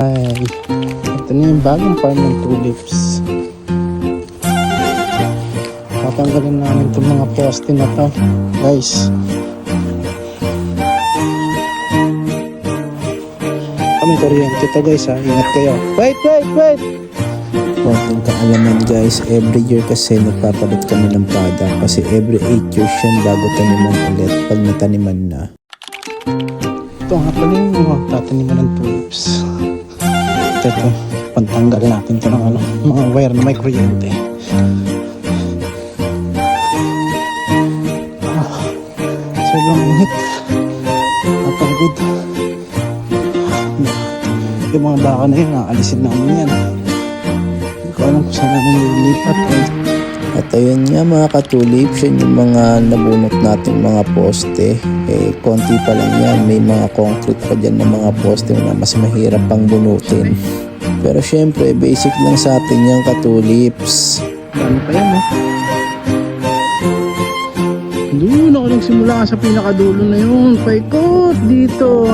Ay, ito na yung bagong farm ng tulips. Tatanggalin namin itong mga poste na to, guys. Kami kuryente to, guys, ha. Ingat kayo. Wait! Konting kaalaman guys, every year kasi nagpapalit kami ng padang kasi every 8 years yan bago taniman ulit pag nataniman na. Ito nga pala yung tataniman ng tulips. Ito, pantanggal natin ito ng mga wire na may kuryente. Sobrang init. Napagod. Yung mga baka na yun, aalisin namin yan. Hindi ko alam kung saan namin nililipat. At ayun nga mga katulips, yun yung mga nabunot nating mga poste. Konti pa lang yan, may mga concrete pa dyan na mga poste na mas mahirap pang bunutin. Pero syempre, basic lang sa atin yung katulips. Dami pa yan, Doon ako nagsimula sa pinakadulo na yun. Paikot dito.